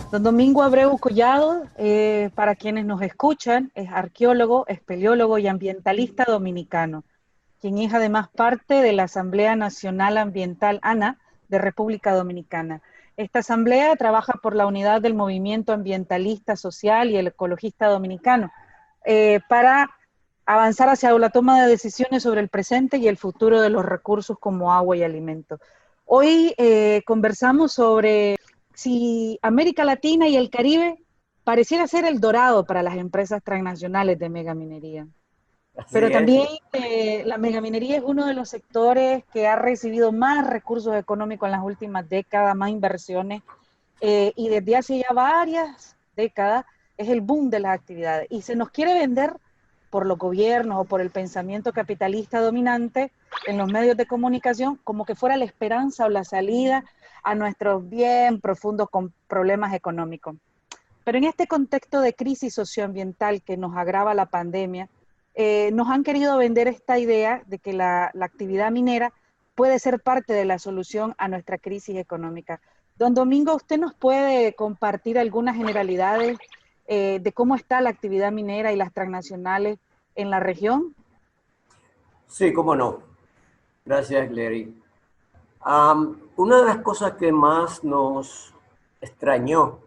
Don Domingo Abreu Collado, para quienes nos escuchan, es arqueólogo, espeleólogo y ambientalista dominicano, quien es además parte de la Asamblea Nacional Ambiental ANA de República Dominicana. Esta asamblea trabaja por la unidad del movimiento ambientalista, social y el ecologista dominicano, para avanzar hacia la toma de decisiones sobre el presente y el futuro de los recursos como agua y alimento. Hoy conversamos sobre si América Latina y el Caribe pareciera ser el dorado para las empresas transnacionales de megaminería. Pero Así es. también la megaminería es uno de los sectores que ha recibido más recursos económicos en las últimas décadas, más inversiones, y desde hace ya varias décadas es el boom de las actividades. Y se nos quiere vender por los gobiernos o por el pensamiento capitalista dominante en los medios de comunicación como que fuera la esperanza o la salida a nuestros bien profundos problemas económicos. Pero en este contexto de crisis socioambiental que nos agrava la pandemia, nos han querido vender esta idea de que la actividad minera puede ser parte de la solución a nuestra crisis económica. Don Domingo, ¿usted nos puede compartir algunas generalidades de cómo está la actividad minera y las transnacionales en la región? Sí, cómo no. Gracias, Larry. Una de las cosas que más nos extrañó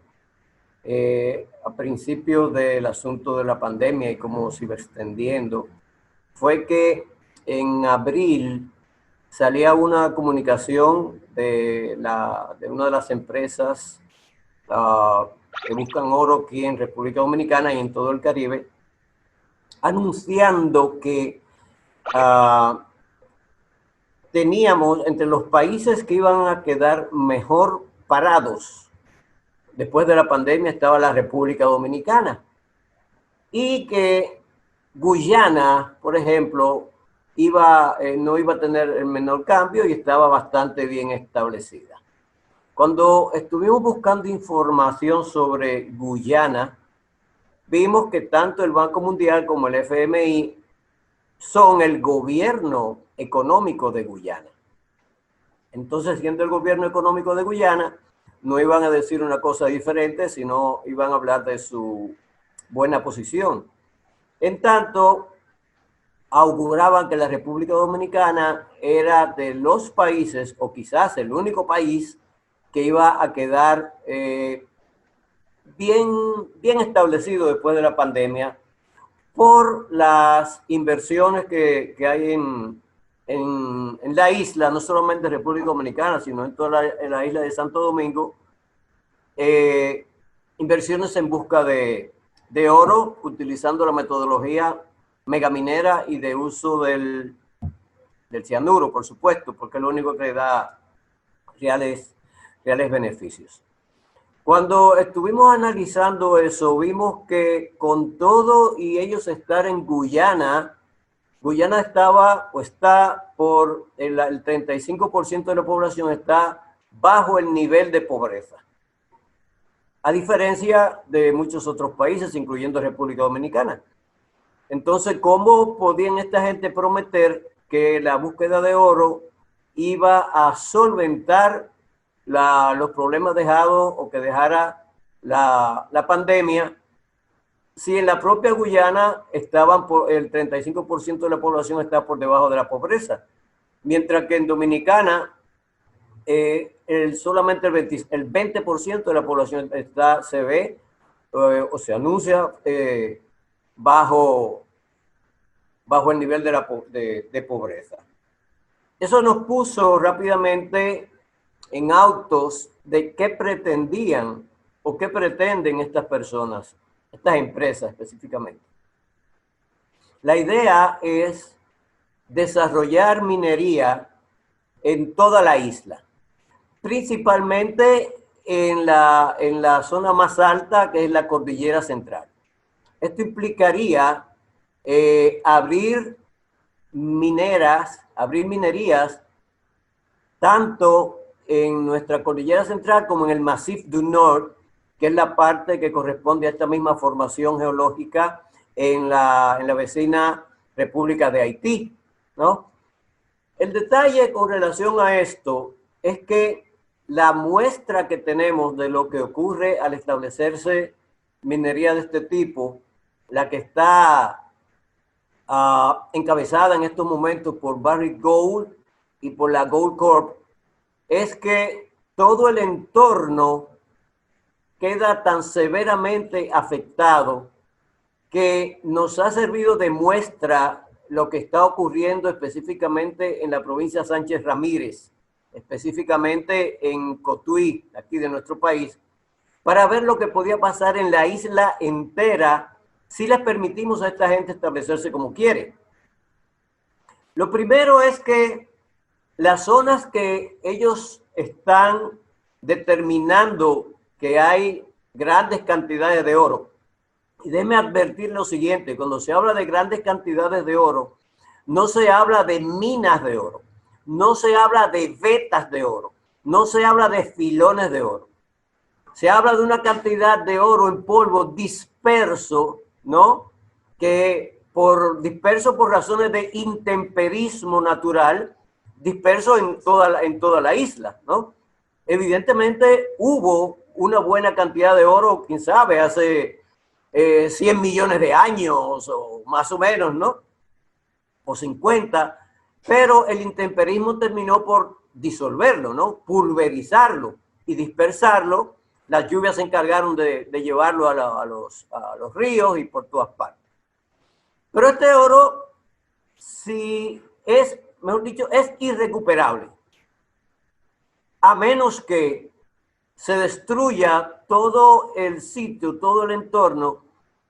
a principio del asunto de la pandemia y cómo se iba extendiendo fue que en abril salía una comunicación de una de las empresas que buscan oro aquí en República Dominicana y en todo el Caribe, anunciando que teníamos entre los países que iban a quedar mejor parados después de la pandemia estaba la República Dominicana y que Guyana, por ejemplo, no iba a tener el menor cambio y estaba bastante bien establecida. Cuando estuvimos buscando información sobre Guyana, vimos que tanto el Banco Mundial como el FMI son el gobierno económico de Guyana. Entonces, siendo el gobierno económico de Guyana, no iban a decir una cosa diferente, sino iban a hablar de su buena posición. En tanto, auguraban que la República Dominicana era de los países, o quizás el único país, que iba a quedar bien establecido después de la pandemia por las inversiones que hay en la isla, no solamente en República Dominicana, sino en toda la isla de Santo Domingo, inversiones en busca de oro, utilizando la metodología megaminera y de uso del cianuro, por supuesto, porque es lo único que da reales beneficios. Cuando estuvimos analizando eso, vimos que con todo y ellos estar en Guyana, Guyana estaba o está por el 35% de la población está bajo el nivel de pobreza. A diferencia de muchos otros países, incluyendo República Dominicana. Entonces, ¿cómo podían esta gente prometer que la búsqueda de oro iba a solventar los problemas dejados o que dejara la pandemia, si en la propia Guyana el 35% de la población está por debajo de la pobreza, mientras que en Dominicana solamente el 20% de la población se ve o se anuncia bajo el nivel de pobreza. Eso nos puso rápidamente en autos de qué pretendían o qué pretenden estas personas, estas empresas específicamente. La idea es desarrollar minería en toda la isla, principalmente en la zona más alta, que es la cordillera central. Esto implicaría abrir minerías tanto en nuestra cordillera central como en el Massif du Nord, que es la parte que corresponde a esta misma formación geológica en la vecina República de Haití, ¿no? El detalle con relación a esto es que la muestra que tenemos de lo que ocurre al establecerse minería de este tipo, la que está encabezada en estos momentos por Barrick Gold y por la Goldcorp, es que todo el entorno queda tan severamente afectado que nos ha servido de muestra lo que está ocurriendo específicamente en la provincia Sánchez Ramírez, específicamente en Cotuí, aquí de nuestro país, para ver lo que podía pasar en la isla entera si les permitimos a esta gente establecerse como quiere. Lo primero es que las zonas que ellos están determinando que hay grandes cantidades de oro, y déjeme advertir lo siguiente, cuando se habla de grandes cantidades de oro, no se habla de minas de oro, no se habla de vetas de oro, no se habla de filones de oro. Se habla de una cantidad de oro en polvo disperso, ¿no? Que disperso por razones de intemperismo natural, disperso en toda la isla, ¿no? Evidentemente hubo una buena cantidad de oro, quién sabe, hace 100 millones de años o más o menos, ¿no? O 50, pero el intemperismo terminó por disolverlo, ¿no? Pulverizarlo y dispersarlo. Las lluvias se encargaron de llevarlo a los ríos y por todas partes. Pero este oro, si es, mejor dicho, es irrecuperable, a menos que se destruya todo el sitio, todo el entorno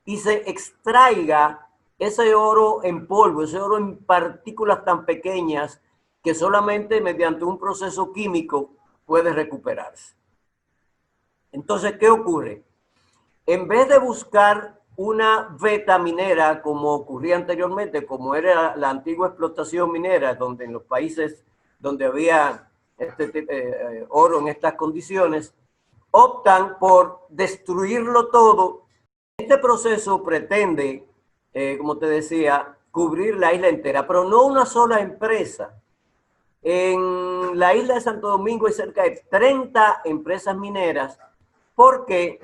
y se extraiga ese oro en polvo, ese oro en partículas tan pequeñas que solamente mediante un proceso químico puede recuperarse. Entonces, ¿qué ocurre? En vez de buscar una veta minera como ocurría anteriormente, como era la antigua explotación minera, donde en los países donde había oro en estas condiciones, optan por destruirlo todo. Este proceso pretende, como te decía, cubrir la isla entera, pero no una sola empresa. En la isla de Santo Domingo hay cerca de 30 empresas mineras porque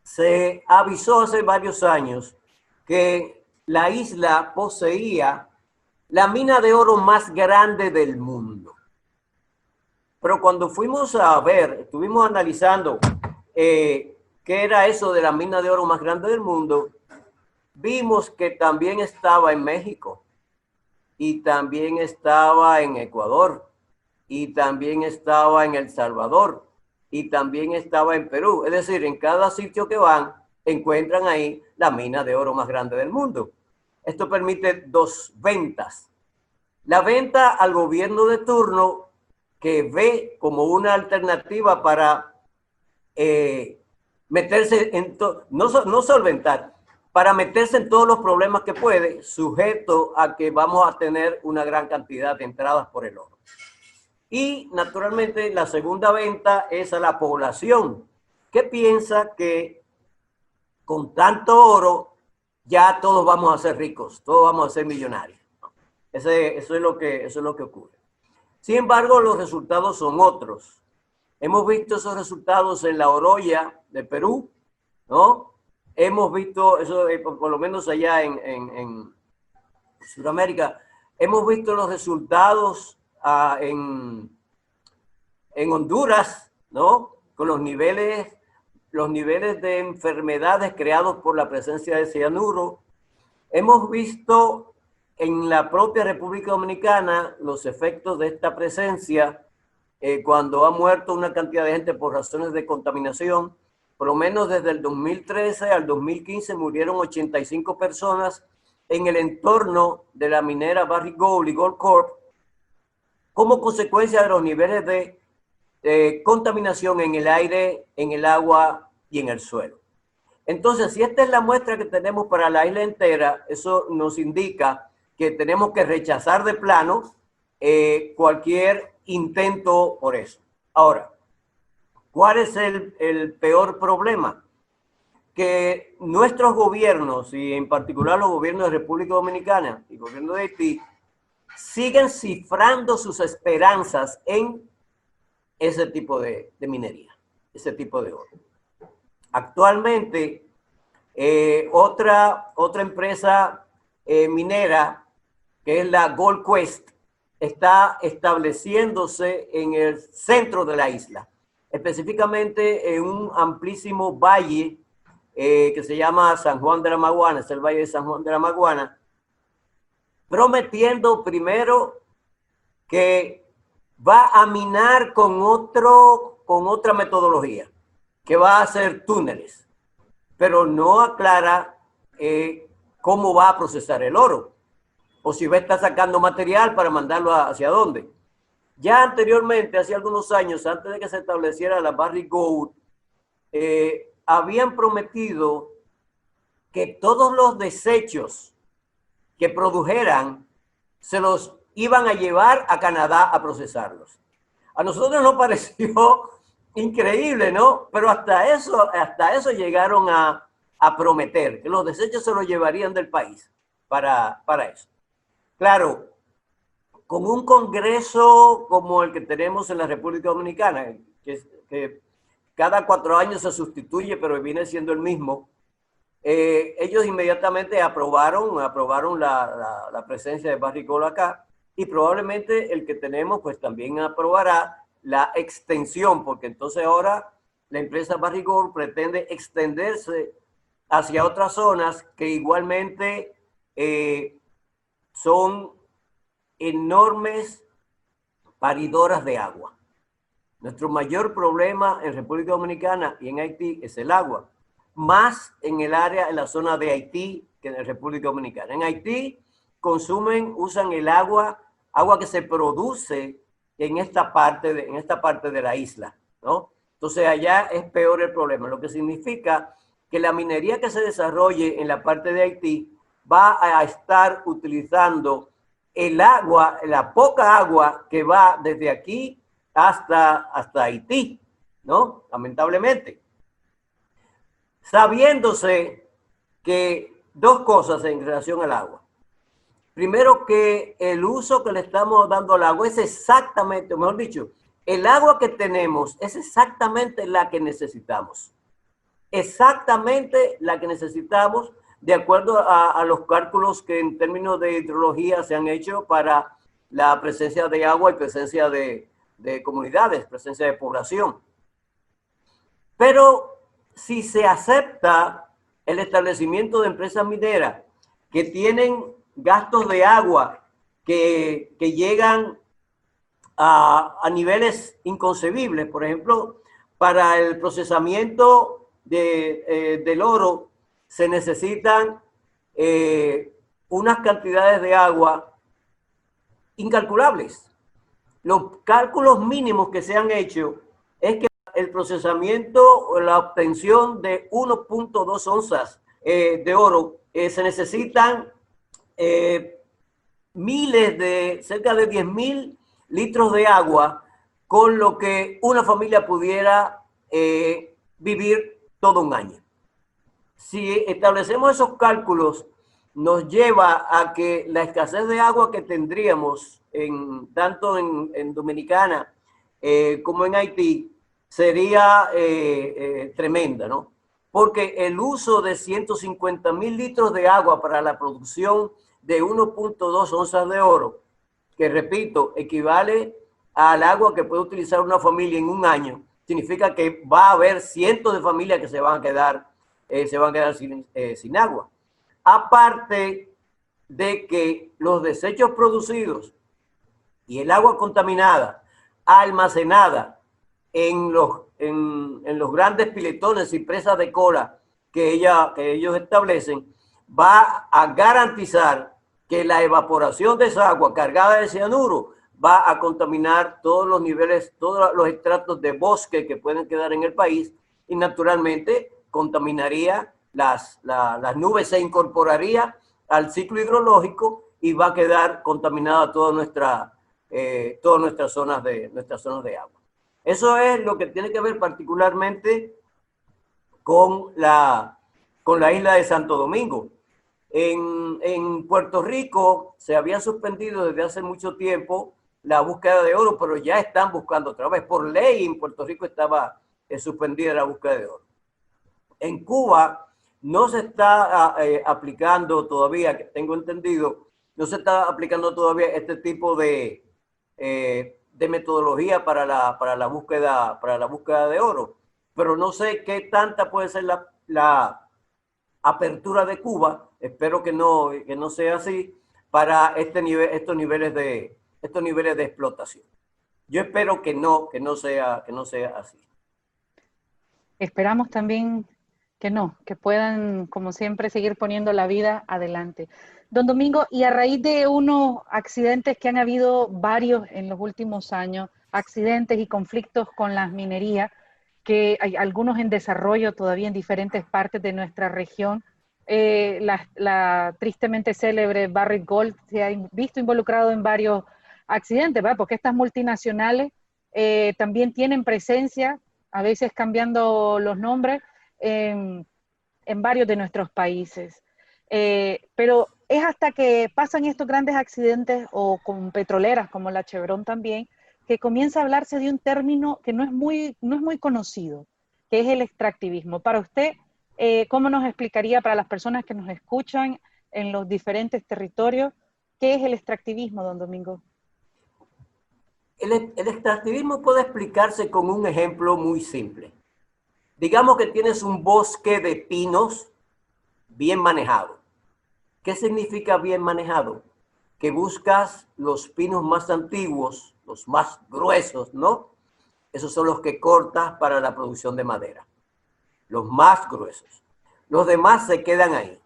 se avisó hace varios años que la isla poseía la mina de oro más grande del mundo. Pero cuando fuimos a ver, estuvimos analizando qué era eso de la mina de oro más grande del mundo, vimos que también estaba en México y también estaba en Ecuador y también estaba en El Salvador y también estaba en Perú. Es decir, en cada sitio que van, encuentran ahí la mina de oro más grande del mundo. Esto permite dos ventas. La venta al gobierno de turno, que ve como una alternativa para meterse en no solventar, para meterse en todos los problemas que puede, sujeto a que vamos a tener una gran cantidad de entradas por el oro. Y naturalmente la segunda venta es a la población, que piensa que con tanto oro ya todos vamos a ser ricos, todos vamos a ser millonarios. Eso es lo que ocurre. Sin embargo, los resultados son otros. Hemos visto esos resultados en la Oroya de Perú, ¿no? Hemos visto eso, por lo menos allá en Sudamérica, hemos visto los resultados en Honduras, ¿no? Con los niveles de enfermedades creados por la presencia de cianuro. Hemos visto en la propia República Dominicana los efectos de esta presencia cuando ha muerto una cantidad de gente por razones de contaminación. Por lo menos desde el 2013 al 2015 murieron 85 personas en el entorno de la minera Barrick Gold y Goldcorp como consecuencia de los niveles de contaminación en el aire, en el agua y en el suelo. Entonces, si esta es la muestra que tenemos para la isla entera, eso nos indica que tenemos que rechazar de plano cualquier intento por eso. Ahora, ¿cuál es el peor problema? Que nuestros gobiernos, y en particular los gobiernos de República Dominicana y el gobierno de Haití, siguen cifrando sus esperanzas en ese tipo de minería, ese tipo de oro. Actualmente, otra empresa minera, que es la Gold Quest, está estableciéndose en el centro de la isla, específicamente en un amplísimo valle que se llama San Juan de la Maguana, es el Valle de San Juan de la Maguana, prometiendo primero que va a minar con otra metodología, que va a hacer túneles, pero no aclara cómo va a procesar el oro, o si va a estar sacando material para mandarlo hacia dónde. Ya anteriormente, hace algunos años, antes de que se estableciera la Barrick Gold, habían prometido que todos los desechos que produjeran se los iban a llevar a Canadá a procesarlos. A nosotros nos pareció increíble, ¿no? Pero hasta eso llegaron a prometer, que los desechos se los llevarían del país para eso. Claro, con un congreso como el que tenemos en la República Dominicana, que cada 4 años se sustituye, pero viene siendo el mismo, ellos inmediatamente aprobaron la presencia de Barrick Gold acá, y probablemente el que tenemos pues también aprobará la extensión, porque entonces ahora la empresa Barrick Gold pretende extenderse hacia otras zonas que igualmente son enormes paridoras de agua. Nuestro mayor problema en República Dominicana y en Haití es el agua, más en el área, en la zona de Haití que en la República Dominicana. En Haití usan el agua que se produce en esta parte de la isla, ¿no? Entonces allá es peor el problema, lo que significa que la minería que se desarrolle en la parte de Haití va a estar utilizando el agua, la poca agua que va desde aquí hasta Haití, ¿no? Lamentablemente. Sabiéndose que dos cosas en relación al agua. Primero, que el uso que le estamos dando al agua es exactamente, mejor dicho, el agua que tenemos es exactamente la que necesitamos. Exactamente la que necesitamos, de acuerdo a los cálculos que en términos de hidrología se han hecho para la presencia de agua y presencia de comunidades, presencia de población. Pero si se acepta el establecimiento de empresas mineras que tienen gastos de agua que llegan a niveles inconcebibles, por ejemplo, para el procesamiento del oro se necesitan unas cantidades de agua incalculables. Los cálculos mínimos que se han hecho es que el procesamiento o la obtención de 1.2 onzas de oro se necesitan cerca de 10.000 litros de agua, con lo que una familia pudiera vivir todo un año. Si establecemos esos cálculos, nos lleva a que la escasez de agua que tendríamos tanto en Dominicana como en Haití sería tremenda, ¿no? Porque el uso de 150.000 litros de agua para la producción de 1.2 onzas de oro, que repito, equivale al agua que puede utilizar una familia en un año, significa que va a haber cientos de familias que se van a quedar sin agua. Aparte de que los desechos producidos y el agua contaminada, almacenada en los grandes piletones y presas de cola que ellos establecen, va a garantizar que la evaporación de esa agua cargada de cianuro va a contaminar todos los niveles, todos los estratos de bosque que pueden quedar en el país, y naturalmente contaminaría las nubes, se incorporaría al ciclo hidrológico y va a quedar contaminada todas nuestras zonas de agua. Eso es lo que tiene que ver particularmente con la isla de Santo Domingo. En Puerto Rico se había suspendido desde hace mucho tiempo la búsqueda de oro, pero ya están buscando otra vez. Por ley en Puerto Rico estaba suspendida la búsqueda de oro. En Cuba no se está aplicando todavía, que tengo entendido, no se está aplicando todavía este tipo de metodología para la búsqueda de oro. Pero no sé qué tanta puede ser la apertura de Cuba, espero que no sea así, para estos niveles de explotación. Yo espero que no sea así. Esperamos también que no, que puedan, como siempre, seguir poniendo la vida adelante. Don Domingo, y a raíz de unos accidentes que han habido varios en los últimos años, accidentes y conflictos con las minerías, que hay algunos en desarrollo todavía en diferentes partes de nuestra región, la tristemente célebre Barrick Gold se ha visto involucrado en varios accidentes, ¿verdad? Porque estas multinacionales también tienen presencia, a veces cambiando los nombres, en varios de nuestros países. Pero es hasta que pasan estos grandes accidentes o con petroleras como la Chevron también, que comienza a hablarse de un término que no es muy conocido, que es el extractivismo. Para usted, ¿cómo nos explicaría para las personas que nos escuchan en los diferentes territorios, qué es el extractivismo, don Domingo? El extractivismo puede explicarse con un ejemplo muy simple. Digamos que tienes un bosque de pinos bien manejado. ¿Qué significa bien manejado? Que buscas los pinos más antiguos, los más gruesos, ¿no? Esos son los que cortas para la producción de madera. Los más gruesos. Los demás se quedan ahí.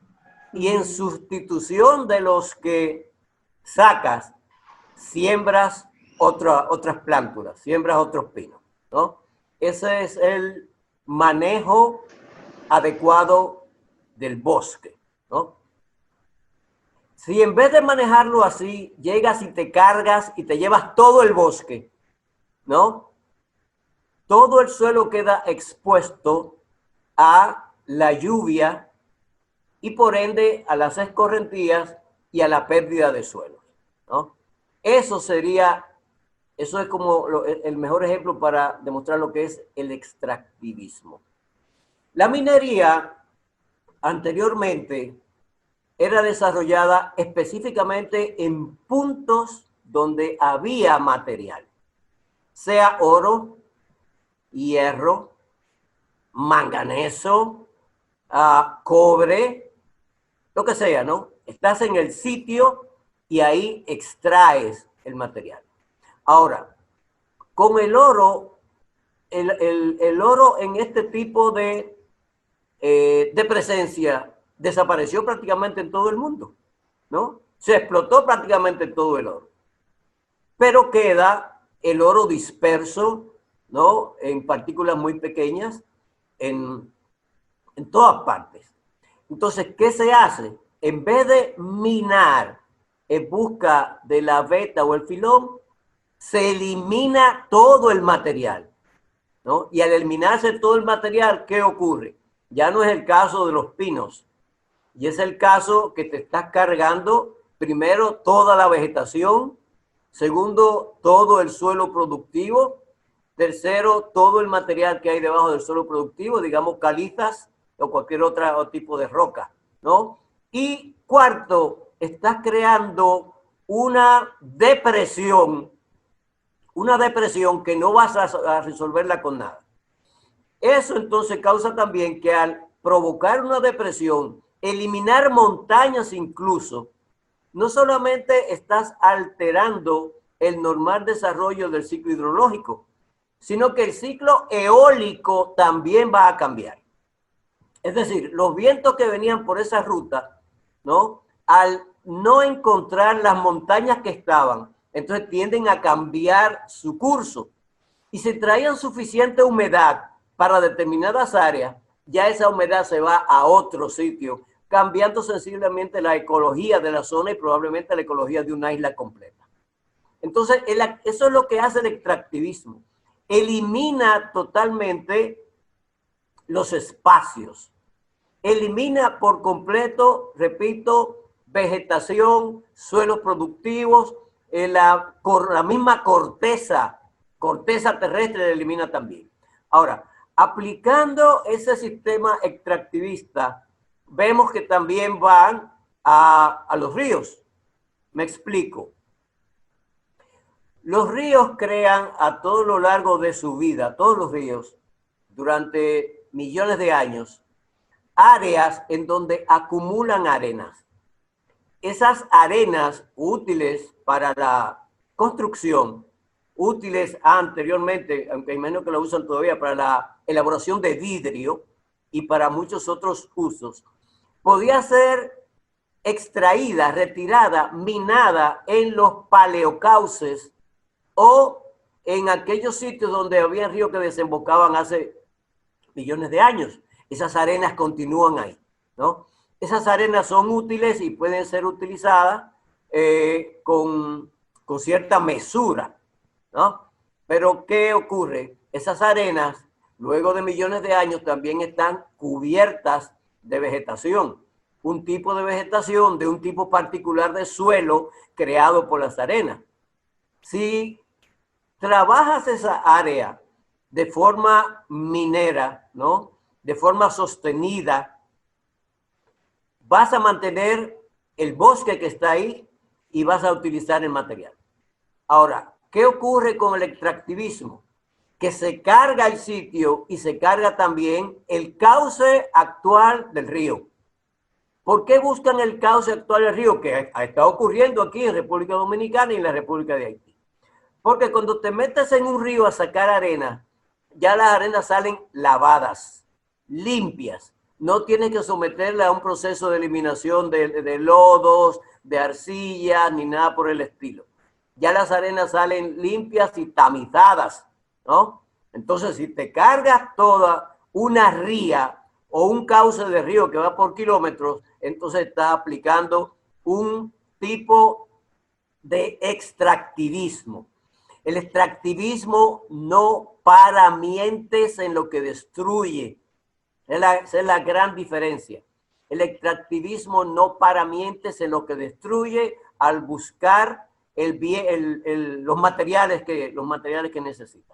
Y en sustitución de los que sacas, siembras otras plántulas, siembras otros pinos, ¿no? Ese es el manejo adecuado del bosque, ¿no? Si en vez de manejarlo así, llegas y te cargas y te llevas todo el bosque, ¿no? Todo el suelo queda expuesto a la lluvia y por ende a las escorrentías y a la pérdida de suelo, ¿no? Eso es como el mejor ejemplo para demostrar lo que es el extractivismo. La minería anteriormente era desarrollada específicamente en puntos donde había material, sea oro, hierro, manganeso, cobre, lo que sea, ¿no? Estás en el sitio y ahí extraes el material. Ahora, con el oro, el oro en este tipo de presencia desapareció prácticamente en todo el mundo, ¿no? Se explotó prácticamente todo el oro. Pero queda el oro disperso, ¿no? En partículas muy pequeñas en todas partes. Entonces, ¿qué se hace? En vez de minar en busca de la veta o el filón, se elimina todo el material, ¿no? Y al eliminarse todo el material, ¿qué ocurre? Ya no es el caso de los pinos, y es el caso que te estás cargando, primero, toda la vegetación, segundo, todo el suelo productivo, tercero, todo el material que hay debajo del suelo productivo, digamos calizas o cualquier otro tipo de roca, ¿no? Y cuarto, estás creando una depresión que no vas a resolverla con nada. Eso entonces causa también que al provocar una depresión, eliminar montañas incluso, no solamente estás alterando el normal desarrollo del ciclo hidrológico, sino que el ciclo eólico también va a cambiar. Es decir, los vientos que venían por esa ruta, ¿no? Al no encontrar las montañas que estaban, entonces tienden a cambiar su curso. Y si traían suficiente humedad para determinadas áreas, ya esa humedad se va a otro sitio, cambiando sensiblemente la ecología de la zona y probablemente la ecología de una isla completa. Entonces, eso es lo que hace el extractivismo. Elimina totalmente los espacios. Elimina por completo, repito, vegetación, suelos productivos, la misma corteza terrestre la elimina también. Ahora, aplicando ese sistema extractivista, vemos que también van a los ríos. Me explico. Los ríos crean a todo lo largo de su vida, todos los ríos, durante millones de años, áreas en donde acumulan arenas. Esas arenas útiles para la construcción, útiles anteriormente, aunque hay menos que la usan todavía, para la elaboración de vidrio y para muchos otros usos, podía ser extraída, retirada, minada en los paleocauces o en aquellos sitios donde había ríos que desembocaban hace millones de años. Esas arenas continúan ahí, ¿no? Esas arenas son útiles y pueden ser utilizadas con cierta mesura, ¿no? Pero ¿qué ocurre? Esas arenas, luego de millones de años, también están cubiertas de vegetación. Un tipo de vegetación de un tipo particular de suelo creado por las arenas. Si trabajas esa área de forma minera, ¿no? De forma sostenida, vas a mantener el bosque que está ahí y vas a utilizar el material. Ahora, ¿qué ocurre con el extractivismo? Que se carga el sitio y se carga también el cauce actual del río. ¿Por qué buscan el cauce actual del río? Que ha estado ocurriendo aquí en República Dominicana y en la República de Haití. Porque cuando te metes en un río a sacar arena, ya las arenas salen lavadas, limpias. No tienes que someterla a un proceso de eliminación de lodos, de arcilla, ni nada por el estilo. Ya las arenas salen limpias y tamizadas, ¿no? Entonces, si te cargas toda una ría o un cauce de río que va por kilómetros, entonces está aplicando un tipo de extractivismo. El extractivismo no paramientes en lo que destruye. Esa es la gran diferencia. El extractivismo no paramientes en lo que destruye al buscar los materiales que necesita.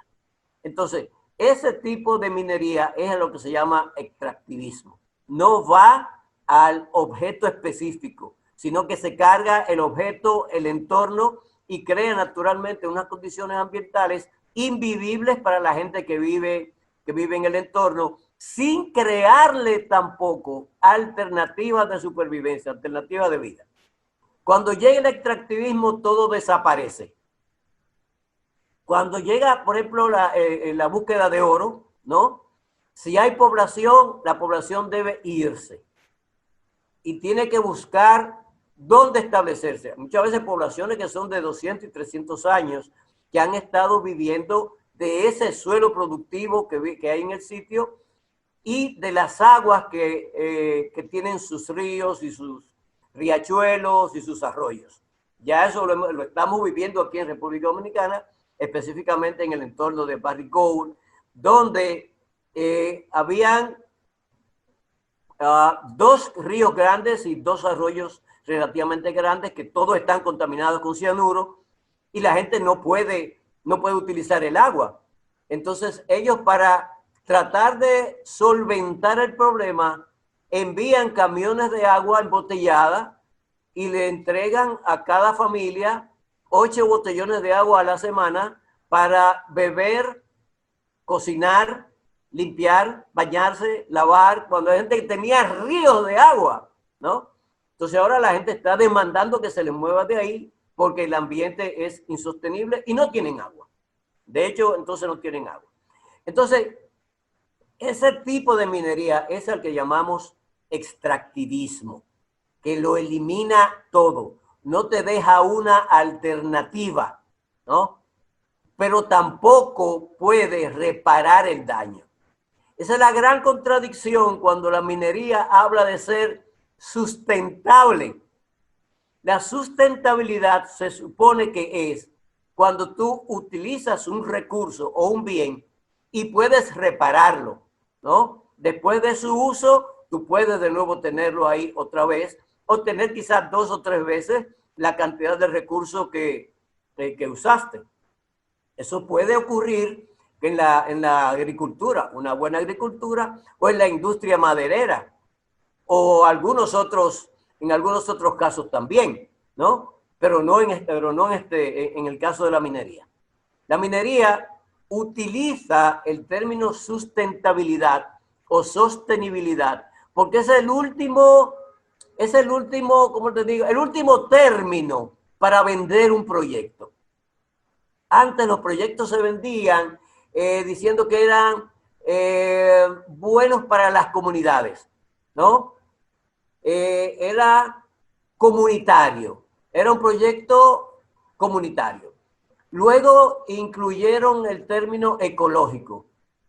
Entonces, ese tipo de minería es lo que se llama extractivismo. No va al objeto específico, sino que se carga el objeto, el entorno, y crea naturalmente unas condiciones ambientales invivibles para la gente que vive en el entorno, sin crearle tampoco alternativas de supervivencia, alternativas de vida. Cuando llega el extractivismo, todo desaparece. Cuando llega, por ejemplo, la búsqueda de oro, ¿no? Si hay población, la población debe irse y tiene que buscar dónde establecerse. Muchas veces poblaciones que son de 200 y 300 años que han estado viviendo de ese suelo productivo que hay en el sitio y de las aguas que tienen sus ríos y sus riachuelos y sus arroyos. Ya eso lo estamos viviendo aquí en República Dominicana, específicamente en el entorno de Barrick Gold, donde habían dos ríos grandes y dos arroyos relativamente grandes que todos están contaminados con cianuro y la gente no puede utilizar el agua. Entonces ellos, para tratar de solventar el problema, envían camiones de agua embotellada y le entregan a cada familia 8 botellones de agua a la semana para beber, cocinar, limpiar, bañarse, lavar, cuando hay gente que tenía ríos de agua, ¿no? Entonces ahora la gente está demandando que se les mueva de ahí porque el ambiente es insostenible y no tienen agua. De hecho, entonces no tienen agua. Entonces, ese tipo de minería es el que llamamos extractivismo, que lo elimina todo, no te deja una alternativa, ¿no? Pero tampoco puede reparar el daño. Esa es la gran contradicción cuando la minería habla de ser sustentable. La sustentabilidad se supone que es cuando tú utilizas un recurso o un bien y puedes repararlo, ¿no? Después de su uso, tú puedes de nuevo tenerlo ahí otra vez o tener quizás 2 o 3 veces la cantidad de recursos que que usaste. Eso puede ocurrir en la agricultura, una buena agricultura, o en la industria maderera, o en algunos otros casos también, ¿no? Pero no en el caso de la minería. La minería utiliza el término sustentabilidad o sostenibilidad, porque es el último, ¿cómo te digo? El último término para vender un proyecto. Antes los proyectos se vendían diciendo que eran buenos para las comunidades, ¿no? Era comunitario, era un proyecto comunitario. Luego incluyeron el término ecológico.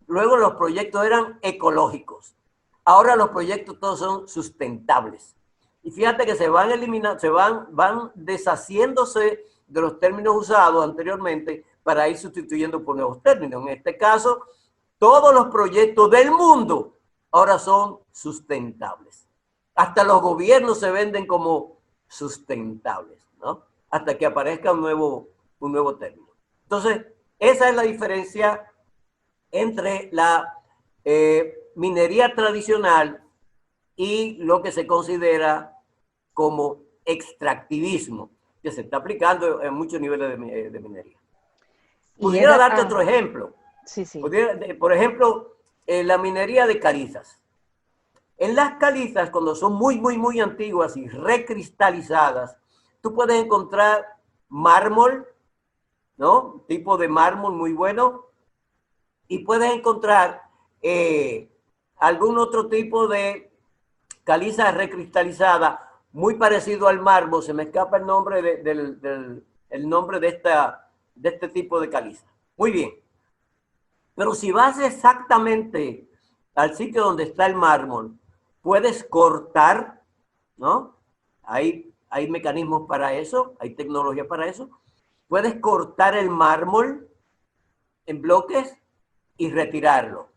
Luego los proyectos eran ecológicos. Ahora los proyectos todos son sustentables. Y fíjate que se van eliminando, van deshaciéndose de los términos usados anteriormente para ir sustituyendo por nuevos términos. En este caso, todos los proyectos del mundo ahora son sustentables. Hasta los gobiernos se venden como sustentables, ¿no? Hasta que aparezca un nuevo término. Entonces, esa es la diferencia entre la minería tradicional y lo que se considera como extractivismo, que se está aplicando en muchos niveles de minería. Pudiera darte otro ejemplo. Sí, sí. Por ejemplo, la minería de calizas. En las calizas, cuando son muy, muy, muy antiguas y recristalizadas, tú puedes encontrar mármol, ¿no? Un tipo de mármol muy bueno, y puedes encontrar algún otro tipo de caliza recristalizada muy parecido al mármol. Se me escapa el nombre el nombre de este tipo de caliza. Muy bien. Pero si vas exactamente al sitio donde está el mármol, puedes cortar, ¿no? Hay mecanismos para eso, hay tecnología para eso. Puedes cortar el mármol en bloques y retirarlo,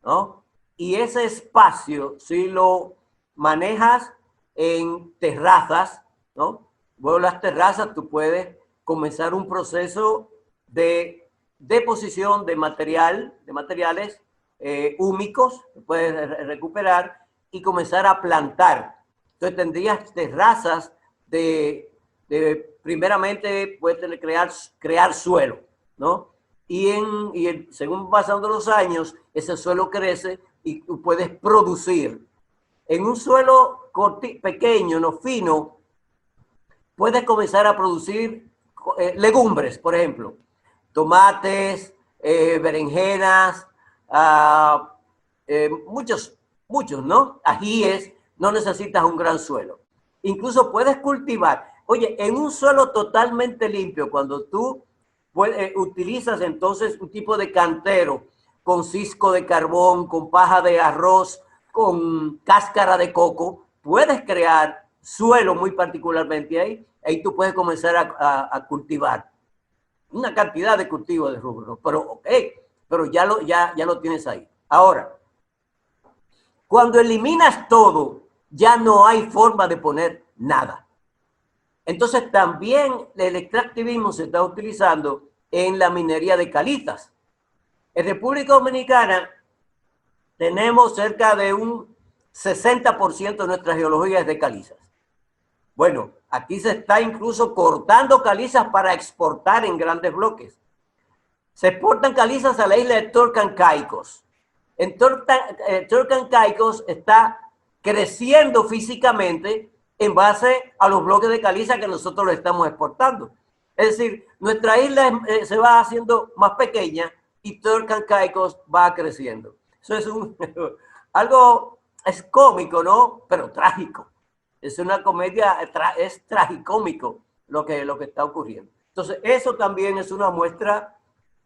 ¿no? Y ese espacio, si lo manejas en terrazas, ¿no? Bueno, las terrazas tú puedes comenzar un proceso de deposición de materiales húmicos, puedes recuperar y comenzar a plantar. Entonces tendrías terrazas primeramente puedes crear suelo, ¿no? Y según pasando los años, ese suelo crece y tú puedes producir. En un suelo pequeño, no fino, puedes comenzar a producir legumbres, por ejemplo, tomates, berenjenas, muchos, ¿no? Ajíes, no necesitas un gran suelo. Incluso puedes cultivar. Oye, en un suelo totalmente limpio, cuando tú utilizas entonces un tipo de cantero con cisco de carbón, con paja de arroz, con cáscara de coco, puedes crear suelo muy particularmente ahí tú puedes comenzar a cultivar una cantidad de cultivos de rubro, pero ya lo tienes ahí. Ahora, cuando eliminas todo, ya no hay forma de poner nada. Entonces también el extractivismo se está utilizando en la minería de calizas. En República Dominicana tenemos cerca de un 60% de nuestra geología es de calizas. Bueno, aquí se está incluso cortando calizas para exportar en grandes bloques. Se exportan calizas a la isla de Turcan Caicos. En Turcan Caicos está creciendo físicamente en base a los bloques de caliza que nosotros le estamos exportando. Es decir, nuestra isla se va haciendo más pequeña y Turcan Caicos va creciendo. Eso es algo es cómico, ¿no? Pero trágico. Es una comedia, es tragicómico lo que está ocurriendo. Entonces, eso también es una muestra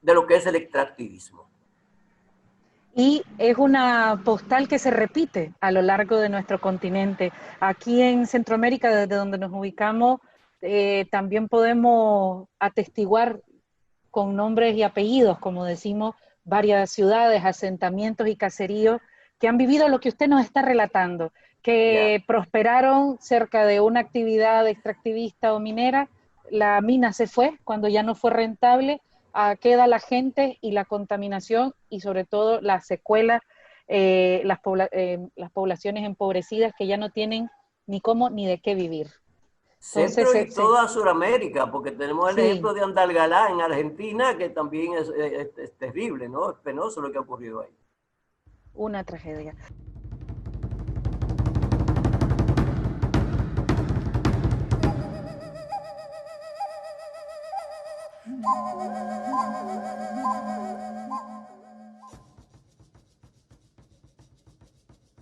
de lo que es el extractivismo. Y es una postal que se repite a lo largo de nuestro continente. Aquí en Centroamérica, desde donde nos ubicamos, también podemos atestiguar con nombres y apellidos, como decimos, varias ciudades, asentamientos y caseríos que han vivido lo que usted nos está relatando, que prosperaron cerca de una actividad extractivista o minera, la mina se fue, cuando ya no fue rentable, queda la gente y la contaminación y sobre todo las secuelas, las poblaciones empobrecidas que ya no tienen ni cómo ni de qué vivir. Entonces, Centro y toda Sudamérica, porque tenemos el sí, ejemplo de Andalgalá en Argentina, que también es terrible, ¿no? Es penoso lo que ha ocurrido ahí. una tragedia.